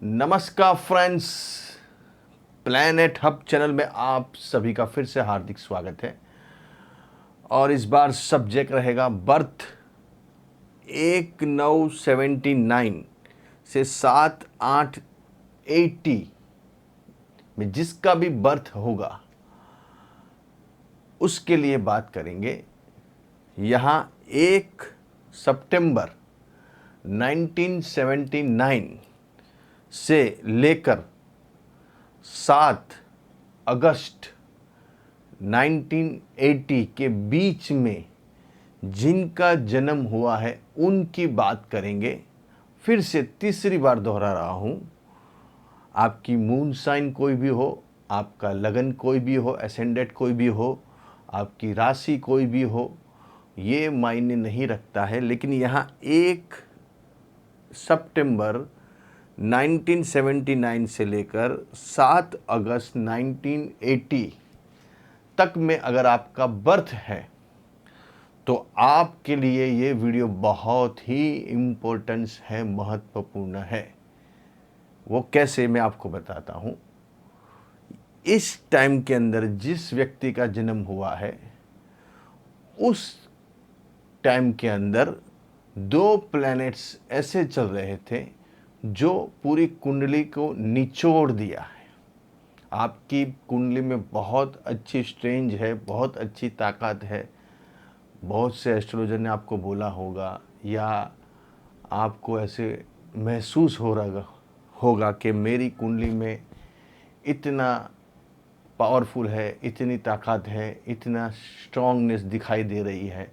नमस्कार friends, planet hub channel में आप सभी का फिर से हार्दिक स्वागत है। और इस बार सब्जेक्ट रहेगा बर्थ 1979 से 7/8/80 में जिसका भी बर्थ होगा उसके लिए बात करेंगे। यहाँ 1 सितंबर 1979 से लेकर 7 अगस्त 1980 के बीच में जिनका जन्म हुआ है उनकी बात करेंगे। फिर से तीसरी बार दोहरा रहा हूँ, आपकी मून साइन कोई भी हो, आपका लगन कोई भी हो, एसेंडेंट कोई भी हो, आपकी राशि कोई भी हो, ये मायने नहीं रखता है। लेकिन यहाँ 1 सितंबर 1979 से लेकर 7 अगस्त 1980 तक में अगर आपका बर्थ है तो आपके लिए ये वीडियो बहुत ही इम्पोर्टेंस है, महत्वपूर्ण है। वो कैसे, मैं आपको बताता हूँ। इस टाइम के अंदर जिस व्यक्ति का जन्म हुआ है उस टाइम के अंदर 2 प्लैनेट्स ऐसे चल रहे थे जो पूरी कुंडली को निचोड़ दिया है। आपकी कुंडली में बहुत अच्छी स्ट्रेंज है, बहुत अच्छी ताकत है। बहुत से एस्ट्रोलॉजर ने आपको बोला होगा या आपको ऐसे महसूस हो रहा होगा कि मेरी कुंडली में इतना पावरफुल है, इतनी ताकत है, इतना स्ट्रांगनेस दिखाई दे रही है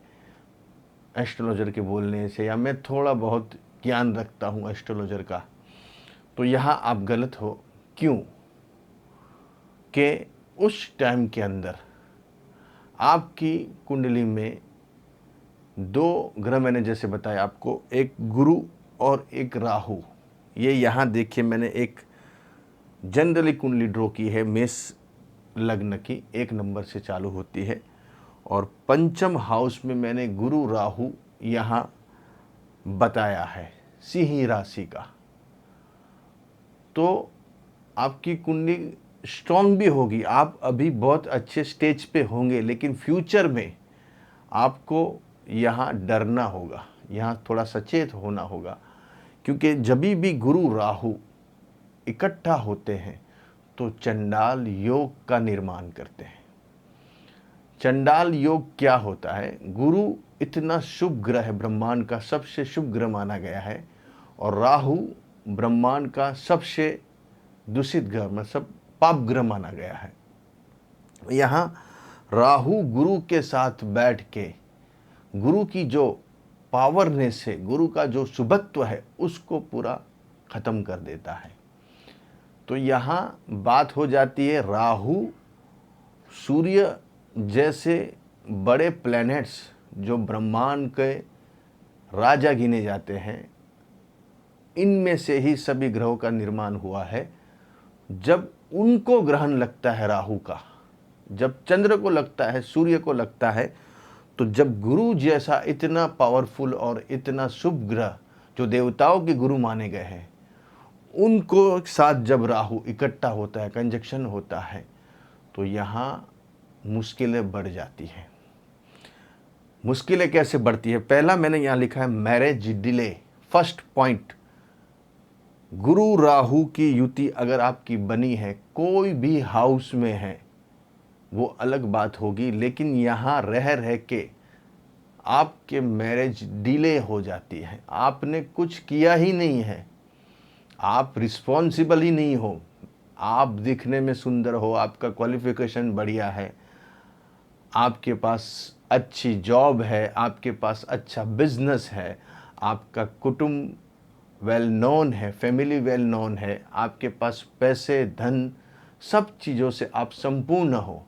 एस्ट्रोलॉजर के बोलने से, या मैं थोड़ा बहुत ज्ञान रखता हूँ एस्ट्रोलॉजर का। तो यहाँ आप गलत हो। क्यों? कि उस टाइम के अंदर आपकी कुंडली में 2 ग्रह, मैंने जैसे बताया आपको, एक गुरु और एक राहु। ये यहाँ देखिए, मैंने एक जनरली कुंडली ड्रॉ की है, मेष लग्न की, 1 नंबर से चालू होती है। और पंचम हाउस में मैंने गुरु राहु यहाँ बताया है, सिंह राशि का। तो आपकी कुंडली स्ट्रांग भी होगी, आप अभी बहुत अच्छे स्टेज पे होंगे, लेकिन फ्यूचर में आपको यहाँ डरना होगा, यहाँ थोड़ा सचेत होना होगा। क्योंकि जब भी गुरु राहु इकट्ठा होते हैं तो चंडाल योग का निर्माण करते हैं। चंडाल योग क्या होता है? गुरु इतना शुभ ग्रह है, ब्रह्मांड का सबसे शुभ ग्रह माना गया है, और राहु ब्रह्मांड का सबसे दूषित ग्रह, मतलब पाप ग्रह माना गया है। यहाँ राहु गुरु के साथ बैठ के गुरु की जो पावरनेस है, गुरु का जो शुभत्व है, उसको पूरा खत्म कर देता है। तो यहाँ बात हो जाती है, राहु सूर्य जैसे बड़े प्लैनेट्स जो ब्रह्मांड के राजा गिने जाते हैं, इनमें से ही सभी ग्रहों का निर्माण हुआ है। जब उनको ग्रहण लगता है राहु का, जब चंद्र को लगता है, सूर्य को लगता है, तो जब गुरु जैसा इतना पावरफुल और इतना शुभ ग्रह जो देवताओं के गुरु माने गए हैं, उनको साथ जब राहु इकट्ठा होता है, कंजक्शन होता है, तो यहाँ मुश्किलें बढ़ जाती हैं। मुश्किलें कैसे बढ़ती है? पहला मैंने यहाँ लिखा है मैरिज डिले। फर्स्ट पॉइंट, गुरु राहु की युति अगर आपकी बनी है, कोई भी हाउस में है, वो अलग बात होगी, लेकिन यहाँ रह के आपके मैरिज डिले हो जाती है। आपने कुछ किया ही नहीं है, आप रिस्पॉन्सिबल ही नहीं हो, आप दिखने में सुंदर हो, आपका क्वालिफिकेशन बढ़िया है, आपके पास अच्छी जॉब है, आपके पास अच्छा बिजनेस है, आपका कुटुंब वेल नोन है, फैमिली वेल नोन है, आपके पास पैसे, धन, सब चीज़ों से आप संपूर्ण हो,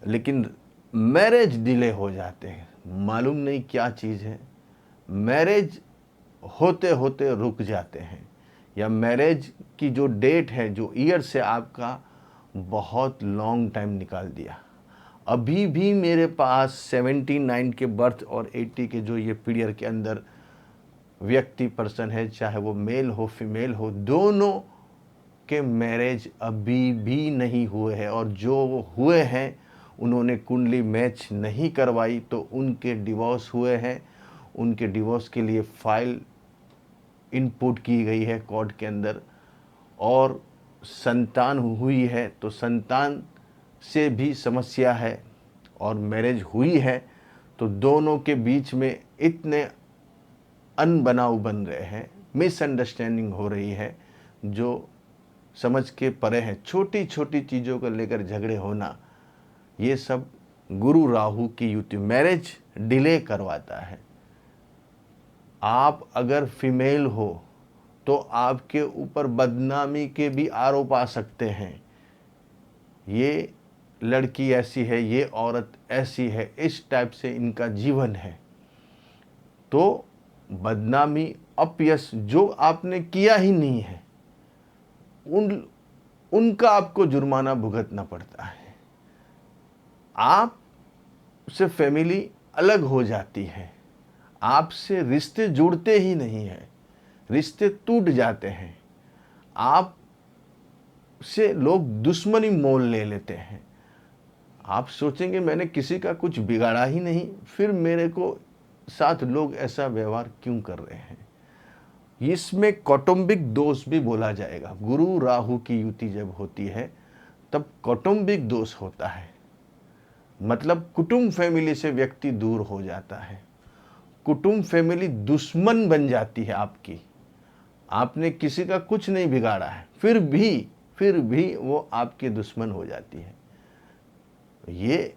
लेकिन मैरिज डिले हो जाते हैं। मालूम नहीं क्या चीज़ है, मैरिज होते होते रुक जाते हैं, या मैरिज की जो डेट है, जो ईयर से आपका बहुत लॉन्ग टाइम निकाल दिया। अभी भी मेरे पास 79 के बर्थ और 80 के जो ये पीरियड के अंदर व्यक्ति, पर्सन है, चाहे वो मेल हो फीमेल हो, दोनों आपके मैरिज अभी भी नहीं हुए हैं, और जो हुए हैं उन्होंने कुंडली मैच नहीं करवाई तो उनके डिवोर्स हुए हैं। उनके डिवोर्स के लिए फाइल इनपुट की गई है कोर्ट के अंदर, और संतान हुई है तो संतान से भी समस्या है, और मैरिज हुई है तो दोनों के बीच में इतने अनबनाव बन रहे हैं, मिसअंडरस्टैंडिंग हो रही है जो समझ के परे है। छोटी छोटी चीज़ों को लेकर झगड़े होना, ये सब गुरु राहु की युति मैरिज डिले करवाता है। आप अगर फीमेल हो तो आपके ऊपर बदनामी के भी आरोप आ सकते हैं, ये लड़की ऐसी है, ये औरत ऐसी है, इस टाइप से इनका जीवन है। तो बदनामी, अपयश जो आपने किया ही नहीं है, उनका आपको जुर्माना भुगतना पड़ता है। आप से फैमिली अलग हो जाती है, आपसे रिश्ते जुड़ते ही नहीं हैं, रिश्ते टूट जाते हैं, आप से लोग दुश्मनी मोल ले लेते हैं। आप सोचेंगे मैंने किसी का कुछ बिगाड़ा ही नहीं, फिर मेरे को साथ लोग ऐसा व्यवहार क्यों कर रहे हैं। इसमें कौटुंबिक दोष भी बोला जाएगा। गुरु राहु की युति जब होती है तब कौटुंबिक दोष होता है, मतलब कुटुंब फैमिली से व्यक्ति दूर हो जाता है, कुटुंब फैमिली दुश्मन बन जाती है आपकी। आपने किसी का कुछ नहीं बिगाड़ा है, फिर भी वो आपके दुश्मन हो जाती है। ये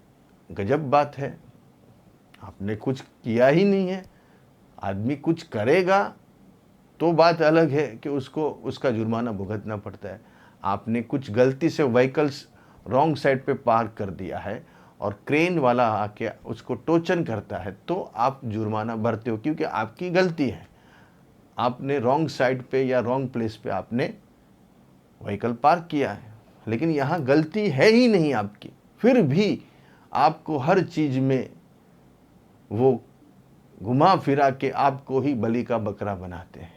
गजब बात है। आपने कुछ किया ही नहीं है, आदमी कुछ करेगा तो बात अलग है कि उसको उसका जुर्माना भुगतना पड़ता है। आपने कुछ गलती से व्हीकल्स रॉन्ग साइड पे पार्क कर दिया है और क्रेन वाला आके उसको टोचन करता है तो आप जुर्माना भरते हो, क्योंकि आपकी गलती है। आपने रॉन्ग साइड पे या रॉन्ग प्लेस पे आपने व्हीकल पार्क किया है, लेकिन यहाँ गलती है ही नहीं आपकी, फिर भी आपको हर चीज़ में वो घुमा फिरा के आपको ही बलि का बकरा बनाते हैं।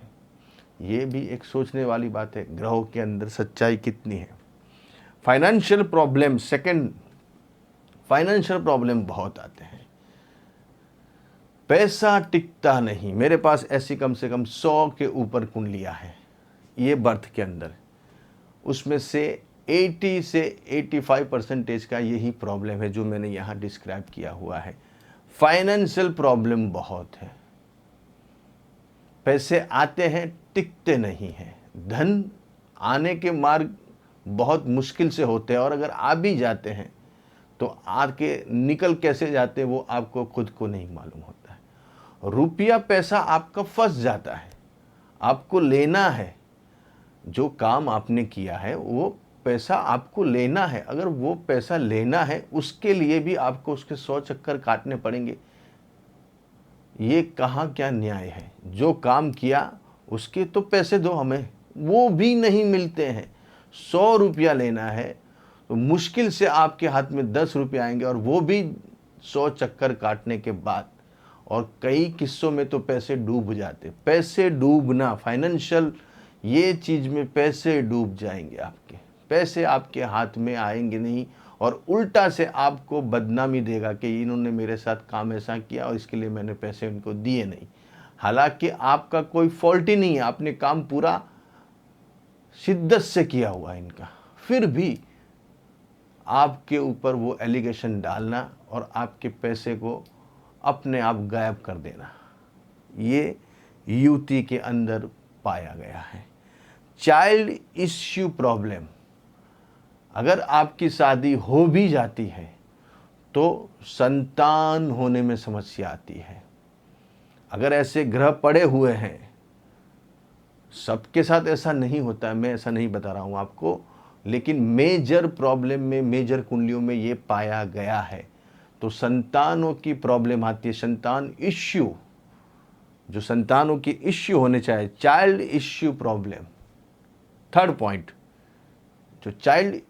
ये भी एक सोचने वाली बात है, ग्रहों के अंदर सच्चाई कितनी है। Financial problem, second, financial problem बहुत आते हैं, पैसा टिकता नहीं। मेरे पास ऐसी कम से कम 100 के ऊपर कुंडलियां हैं ये बर्थ के अंदर, उसमें से 80 से 85% का यही प्रॉब्लम है जो मैंने यहाँ डिस्क्राइब किया हुआ है। फाइनेंशियल प्रॉब्लम बहुत है, पैसे आते हैं टिकते नहीं हैं, धन आने के मार्ग बहुत मुश्किल से होते हैं, और अगर आ भी जाते हैं तो आके निकल कैसे जाते हैं वो आपको खुद को नहीं मालूम होता है। रुपया पैसा आपका फंस जाता है, आपको लेना है, जो काम आपने किया है वो पैसा आपको लेना है। अगर वो पैसा लेना है उसके लिए भी आपको उसके 100 चक्कर काटने पड़ेंगे। ये कहाँ क्या न्याय है। जो काम किया उसके तो पैसे दो हमें, वो भी नहीं मिलते हैं। 100 रुपया लेना है तो मुश्किल से आपके हाथ में 10 रुपये आएंगे, और वो भी 100 चक्कर काटने के बाद, और कई किस्सों में तो पैसे डूब जाते। पैसे डूबना, फाइनेंशियल ये चीज़ में पैसे डूब जाएंगे आपके, पैसे आपके हाथ में आएंगे नहीं, और उल्टा से आपको बदनामी देगा कि इन्होंने मेरे साथ काम ऐसा किया और इसके लिए मैंने पैसे उनको दिए नहीं। हालांकि आपका कोई फॉल्ट ही नहीं है, आपने काम पूरा शिद्दत से किया हुआ है इनका, फिर भी आपके ऊपर वो एलिगेशन डालना और आपके पैसे को अपने आप गायब कर देना, ये युति के अंदर पाया गया है। चाइल्ड इश्यू प्रॉब्लम, अगर आपकी शादी हो भी जाती है तो संतान होने में समस्या आती है। अगर ऐसे ग्रह पड़े हुए हैं, सबके साथ ऐसा नहीं होता है, मैं ऐसा नहीं बता रहा हूँ आपको, लेकिन मेजर प्रॉब्लम में, मेजर कुंडलियों में ये पाया गया है, तो संतानों की प्रॉब्लम आती है। संतान इश्यू, जो संतानों की इश्यू होने चाहिए, child issue problem, third point, जो चाइल्ड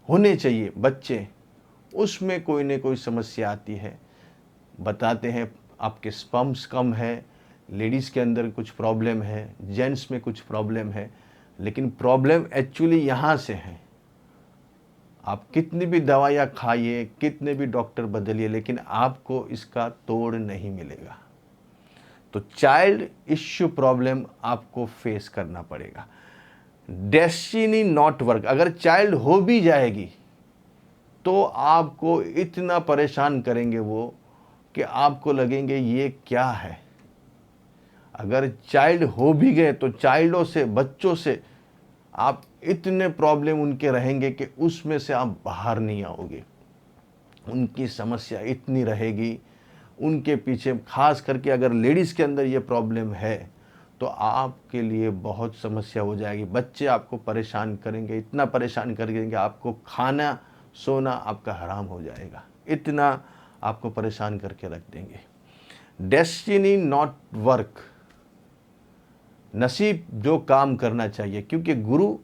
होने चाहिए बच्चे, उसमें कोई न कोई समस्या आती है। बताते हैं आपके स्पर्म्स कम है, लेडीज़ के अंदर कुछ प्रॉब्लम है, जेंट्स में कुछ प्रॉब्लम है, लेकिन प्रॉब्लम एक्चुअली यहाँ से है। आप कितनी भी दवाइयाँ खाइए, कितने भी डॉक्टर बदलिए, लेकिन आपको इसका तोड़ नहीं मिलेगा। तो चाइल्ड इश्यू प्रॉब्लम आपको फेस करना पड़ेगा। डेस्टिनी नॉट वर्क, अगर चाइल्ड हो भी जाएगी तो आपको इतना परेशान करेंगे वो कि आपको लगेंगे ये क्या है। अगर चाइल्ड हो भी गए तो चाइल्डों से, बच्चों से आप इतने प्रॉब्लम उनके रहेंगे कि उसमें से आप बाहर नहीं आओगे। उनकी समस्या इतनी रहेगी, उनके पीछे, खास करके अगर लेडीज़ के अंदर ये प्रॉब्लम है तो आपके लिए बहुत समस्या हो जाएगी। बच्चे आपको परेशान करेंगे, इतना परेशान करेंगे आपको खाना सोना आपका हराम हो जाएगा, इतना आपको परेशान करके रख देंगे। डेस्टिनी नॉट वर्क, नसीब जो काम करना चाहिए, क्योंकि गुरु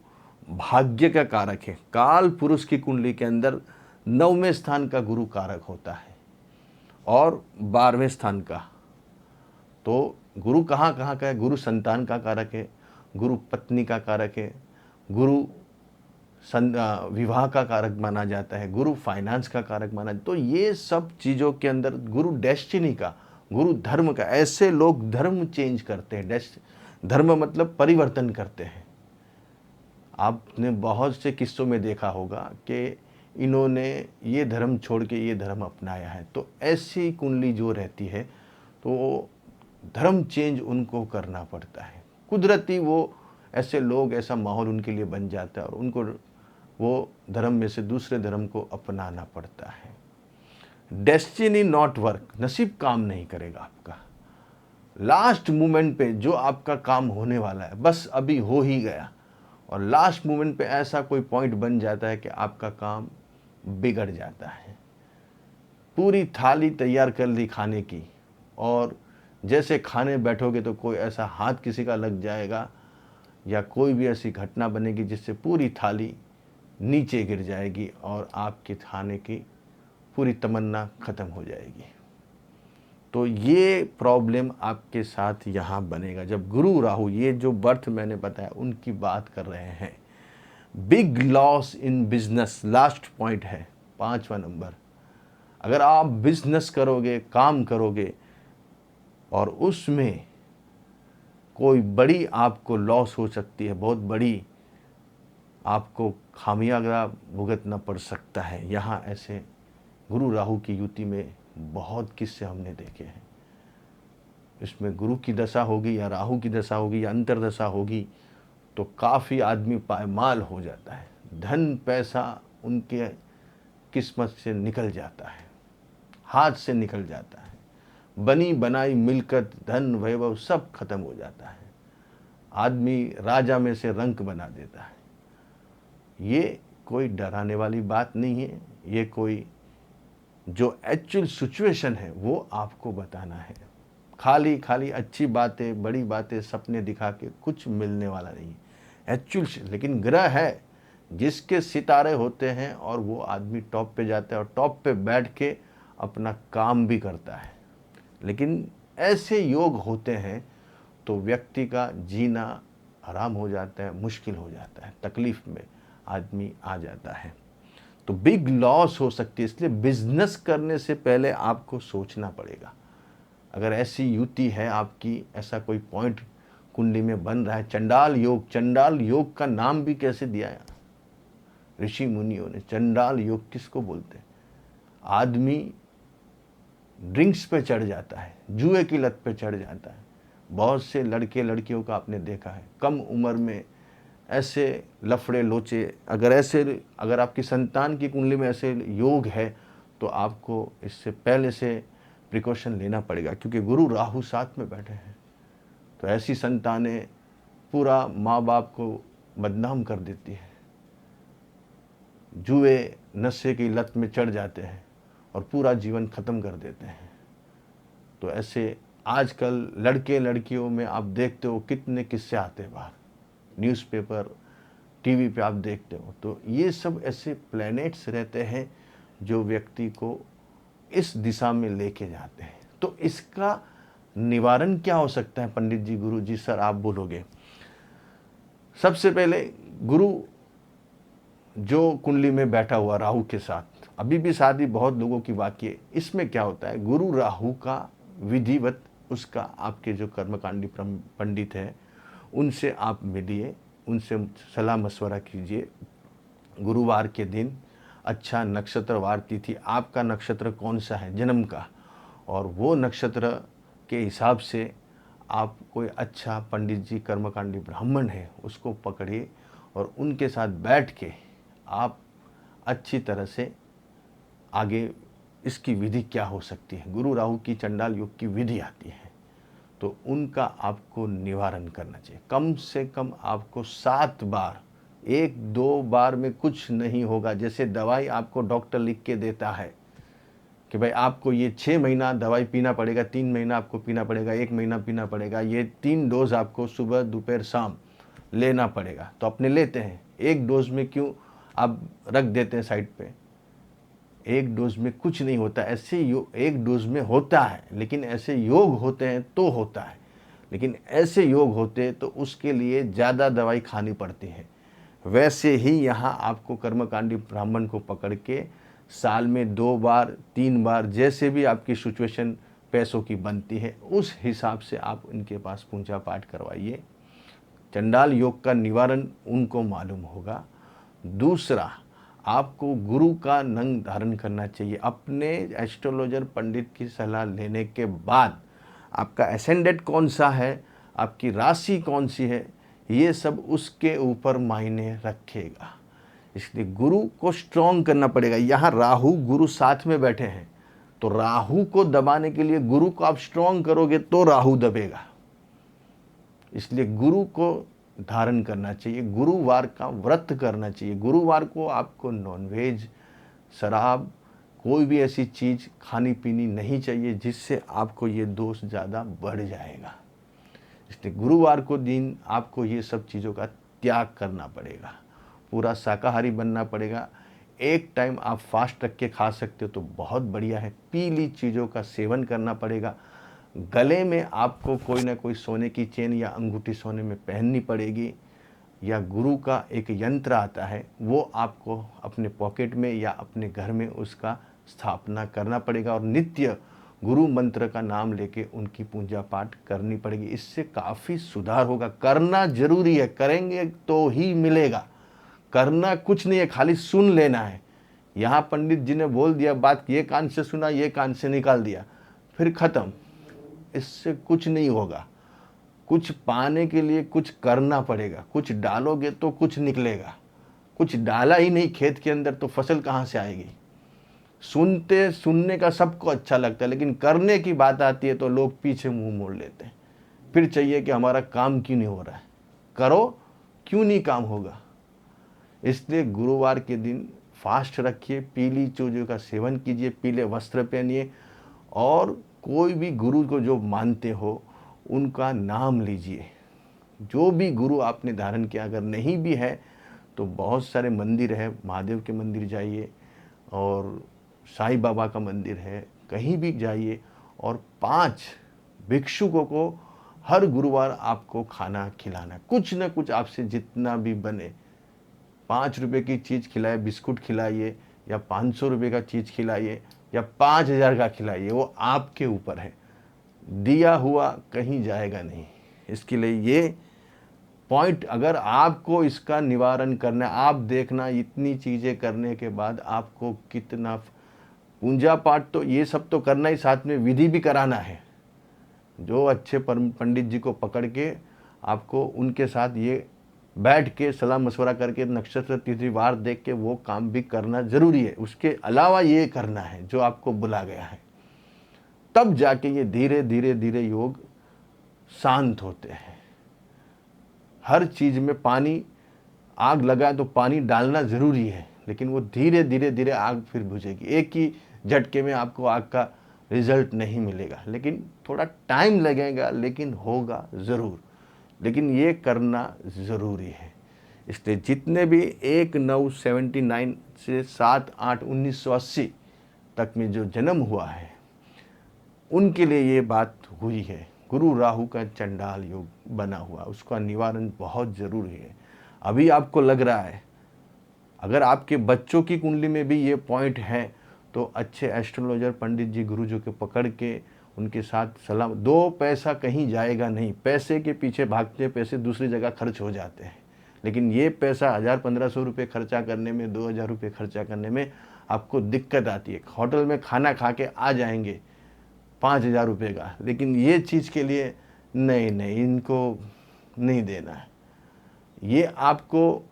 भाग्य का कारक है। काल पुरुष की कुंडली के अंदर 9वें स्थान का गुरु कारक होता है और 12वें स्थान का। तो गुरु कहाँ कहाँ का है? गुरु संतान का कारक है, गुरु पत्नी का कारक है, गुरु विवाह का कारक माना जाता है, गुरु फाइनेंस का कारक माना। तो ये सब चीज़ों के अंदर गुरु डेस्टिनी का, गुरु धर्म का। ऐसे लोग धर्म चेंज करते हैं, धर्म मतलब परिवर्तन करते हैं। आपने बहुत से किस्सों में देखा होगा कि इन्होंने ये धर्म छोड़ के ये धर्म अपनाया है। तो ऐसी कुंडली जो रहती है तो धर्म चेंज उनको करना पड़ता है। कुदरती वो ऐसे लोग, ऐसा माहौल उनके लिए बन जाता है और उनको वो धर्म में से दूसरे धर्म को अपनाना पड़ता है। डेस्टिनी नॉट वर्क, नसीब काम नहीं करेगा आपका। लास्ट मोमेंट पे जो आपका काम होने वाला है, बस अभी हो ही गया और लास्ट मोमेंट पे ऐसा कोई पॉइंट बन जाता है कि आपका काम बिगड़ जाता है। पूरी थाली तैयार कर ली खाने की और जैसे खाने बैठोगे तो कोई ऐसा हाथ किसी का लग जाएगा या कोई भी ऐसी घटना बनेगी जिससे पूरी थाली नीचे गिर जाएगी और आपके खाने की पूरी तमन्ना ख़त्म हो जाएगी। तो ये प्रॉब्लम आपके साथ यहाँ बनेगा जब गुरु राहु, ये जो बर्थ मैंने बताया उनकी बात कर रहे हैं। Big loss in business last point है, 5वां नंबर। अगर आप बिजनेस करोगे, काम करोगे और उसमें कोई बड़ी आपको लॉस हो सकती है, बहुत बड़ी आपको खामियाजा भुगतना पड़ सकता है। यहाँ ऐसे गुरु राहु की युति में बहुत किस्से हमने देखे हैं। इसमें गुरु की दशा होगी या राहु की दशा होगी या अंतरदशा होगी तो काफ़ी आदमी पायमाल हो जाता है। धन पैसा उनके किस्मत से निकल जाता है, हाथ से निकल जाता है। बनी बनाई मिलकत, धन वैभव सब खत्म हो जाता है। आदमी राजा में से रंक बना देता है। ये कोई डराने वाली बात नहीं है, ये कोई जो एक्चुअल सिचुएशन है वो आपको बताना है। खाली खाली अच्छी बातें, बड़ी बातें, सपने दिखा के कुछ मिलने वाला नहीं है एक्चुअल। लेकिन ग्रह है जिसके सितारे होते हैं और वो आदमी टॉप पे जाता है और टॉप पे बैठ के अपना काम भी करता है। लेकिन ऐसे योग होते हैं तो व्यक्ति का जीना आराम हो जाता है, मुश्किल हो जाता है, तकलीफ़ में आदमी आ जाता है। तो बिग लॉस हो सकती है, इसलिए बिजनेस करने से पहले आपको सोचना पड़ेगा। अगर ऐसी युति है आपकी, ऐसा कोई पॉइंट कुंडली में बन रहा है, चंडाल योग, चंडाल योग का नाम भी कैसे दिया है ऋषि मुनियों ने। चंडाल योग किसको बोलते हैं? आदमी ड्रिंक्स पे चढ़ जाता है, जुए की लत पे चढ़ जाता है। बहुत से लड़के लड़कियों का आपने देखा है कम उम्र में ऐसे लफड़े लोचे। अगर आपकी संतान की कुंडली में ऐसे योग है तो आपको इससे पहले से प्रिकॉशन लेना पड़ेगा, क्योंकि गुरु राहु साथ में बैठे हैं। तो ऐसी संतानें पूरा माँ बाप को बदनाम कर देती है, जुए नशे की लत में चढ़ जाते हैं और पूरा जीवन ख़त्म कर देते हैं। तो ऐसे आजकल लड़के लड़कियों में आप देखते हो कितने किस्से आते हैं बाहर, न्यूज़पेपर, टीवी पे आप देखते हो। तो ये सब ऐसे प्लैनेट्स रहते हैं जो व्यक्ति को इस दिशा में लेके जाते हैं। तो इसका निवारण क्या हो सकता है पंडित जी, गुरु जी, सर आप बोलोगे? सबसे पहले गुरु जो कुंडली में बैठा हुआ राहु के साथ, अभी भी शादी बहुत लोगों की बाकी है। इसमें क्या होता है, गुरु राहु का विधिवत उसका आपके जो कर्मकांडी पंडित हैं उनसे आप मिलिए, उनसे सलाह मशवरा कीजिए। गुरुवार के दिन अच्छा नक्षत्र वार तिथि, आपका नक्षत्र कौन सा है जन्म का, और वो नक्षत्र के हिसाब से आप कोई अच्छा पंडित जी कर्मकांडी ब्राह्मण है उसको पकड़िए और उनके साथ बैठ के आप अच्छी तरह से आगे इसकी विधि क्या हो सकती है, गुरु राहु की चंडाल योग की विधि आती है, तो उनका आपको निवारण करना चाहिए। कम से कम आपको 7 बार, 1-2 बार में कुछ नहीं होगा। जैसे दवाई आपको डॉक्टर लिख के देता है कि भाई आपको ये 6 महीना दवाई पीना पड़ेगा, 3 महीना आपको पीना पड़ेगा, 1 महीना पीना पड़ेगा, ये 3 डोज आपको सुबह दोपहर शाम लेना पड़ेगा, तो अपने लेते हैं। एक डोज में क्यों आप रख देते हैं साइड पे, एक डोज में कुछ नहीं होता। ऐसे योग एक डोज में होता है, लेकिन ऐसे योग होते हैं तो होता है, लेकिन ऐसे योग होते तो उसके लिए ज़्यादा दवाई खानी पड़ती है। वैसे ही यहाँ आपको कर्मकांडी ब्राह्मण को पकड़ के साल में 2 बार 3 बार, जैसे भी आपकी सिचुएशन पैसों की बनती है उस हिसाब से आप उनके पास पूजा पाठ करवाइए। चंडाल योग का निवारण उनको मालूम होगा। दूसरा, आपको गुरु का नंग धारण करना चाहिए। अपने एस्ट्रोलॉजर पंडित की सलाह लेने के बाद आपका एसेंडेंट कौन सा है, आपकी राशि कौन सी है, ये सब उसके ऊपर मायने रखेगा। इसलिए गुरु को स्ट्रॉन्ग करना पड़ेगा। यहाँ राहु गुरु साथ में बैठे हैं, तो राहु को दबाने के लिए गुरु को आप स्ट्रॉन्ग करोगे तो राहु दबेगा। इसलिए गुरु को धारण करना चाहिए, गुरुवार का व्रत करना चाहिए। गुरुवार को आपको नॉनवेज, शराब, कोई भी ऐसी चीज़ खानी पीनी नहीं चाहिए जिससे आपको ये दोष ज़्यादा बढ़ जाएगा। इसलिए गुरुवार को दिन आपको ये सब चीज़ों का त्याग करना पड़ेगा, पूरा शाकाहारी बनना पड़ेगा। एक टाइम आप फास्ट रख के खा सकते हो तो बहुत बढ़िया है। पीली चीज़ों का सेवन करना पड़ेगा। गले में आपको कोई ना कोई सोने की चेन या अंगूठी सोने में पहननी पड़ेगी, या गुरु का एक यंत्र आता है वो आपको अपने पॉकेट में या अपने घर में उसका स्थापना करना पड़ेगा, और नित्य गुरु मंत्र का नाम लेके उनकी पूजा पाठ करनी पड़ेगी। इससे काफ़ी सुधार होगा। करना जरूरी है, करेंगे तो ही मिलेगा। करना कुछ नहीं है, खाली सुन लेना है। यहाँ पंडित जी ने बोल दिया बात, ये कान से सुना ये कान से निकाल दिया, फिर ख़त्म। इससे कुछ नहीं होगा। कुछ पाने के लिए कुछ करना पड़ेगा। कुछ डालोगे तो कुछ निकलेगा। कुछ डाला ही नहीं खेत के अंदर तो फसल कहाँ से आएगी। सुनने का सबको अच्छा लगता है, लेकिन करने की बात आती है तो लोग पीछे मुंह मोड़ लेते हैं। फिर चाहिए कि हमारा काम क्यों नहीं हो रहा है। करो, क्यों नहीं काम होगा। इसलिए गुरुवार के दिन फास्ट रखिए, पीली चीज़ों का सेवन कीजिए, पीले वस्त्र पहनिए, और कोई भी गुरु को जो मानते हो उनका नाम लीजिए। जो भी गुरु आपने धारण किया, अगर नहीं भी है तो बहुत सारे मंदिर है, महादेव के मंदिर जाइए और साईं बाबा का मंदिर है, कहीं भी जाइए, और 5 भिक्षुकों को हर गुरुवार आपको खाना खिलाना, कुछ न कुछ आपसे जितना भी बने। 5 रुपये की चीज़ खिलाए, बिस्कुट खिलाइए, या 500 रुपये का चीज़ खिलाइए, या 5000 का खिलाइए, वो आपके ऊपर है। दिया हुआ कहीं जाएगा नहीं। इसके लिए ये पॉइंट, अगर आपको इसका निवारण करना है, आप देखना इतनी चीज़ें करने के बाद आपको कितना पूजा पाठ, तो ये सब तो करना ही, साथ में विधि भी कराना है। जो अच्छे पंडित जी को पकड़ के आपको उनके साथ ये बैठ के सलाह मशवरा करके नक्षत्र तिथि वार देख के वो काम भी करना ज़रूरी है। उसके अलावा ये करना है जो आपको बुला गया है, तब जाके ये धीरे धीरे धीरे योग शांत होते हैं। हर चीज़ में पानी, आग लगा तो पानी डालना ज़रूरी है, लेकिन वो धीरे धीरे धीरे आग फिर बुझेगी। एक ही झटके में आपको आग का रिजल्ट नहीं मिलेगा, लेकिन थोड़ा टाइम लगेगा, लेकिन होगा ज़रूर। लेकिन ये करना ज़रूरी है। इसलिए जितने भी 1979 से 7/8/1980 तक में जो जन्म हुआ है उनके लिए ये बात हुई है। गुरु राहु का चंडाल योग बना हुआ, उसका निवारण बहुत ज़रूरी है। अभी आपको लग रहा है, अगर आपके बच्चों की कुंडली में भी ये पॉइंट है तो अच्छे एस्ट्रोलॉजर पंडित जी गुरु जी को पकड़ के उनके साथ सलाह, 2 पैसा कहीं जाएगा नहीं। पैसे के पीछे भागते पैसे दूसरी जगह खर्च हो जाते हैं, लेकिन ये पैसा 1000-1500 रुपये खर्चा करने में, 2000 रुपये खर्चा करने में आपको दिक्कत आती है। होटल में खाना खा के आ जाएंगे 5000 रुपये का, लेकिन ये चीज़ के लिए नहीं नहीं, इनको नहीं देना है। ये आपको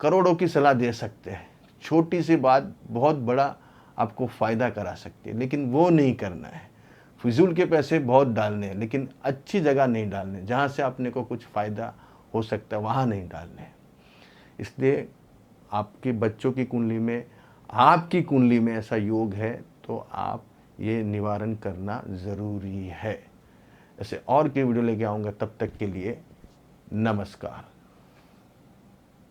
करोड़ों की सलाह दे सकते हैं, छोटी सी बात बहुत बड़ा आपको फ़ायदा करा सकती है, लेकिन वो नहीं करना है। फिजूल के पैसे बहुत डालने हैं, लेकिन अच्छी जगह नहीं डालने, जहाँ से अपने को कुछ फ़ायदा हो सकता है वहाँ नहीं डालने। इसलिए आपके बच्चों की कुंडली में, आपकी कुंडली में ऐसा योग है तो आप ये निवारण करना ज़रूरी है। ऐसे और की वीडियो लेके आऊँगा, तब तक के लिए नमस्कार।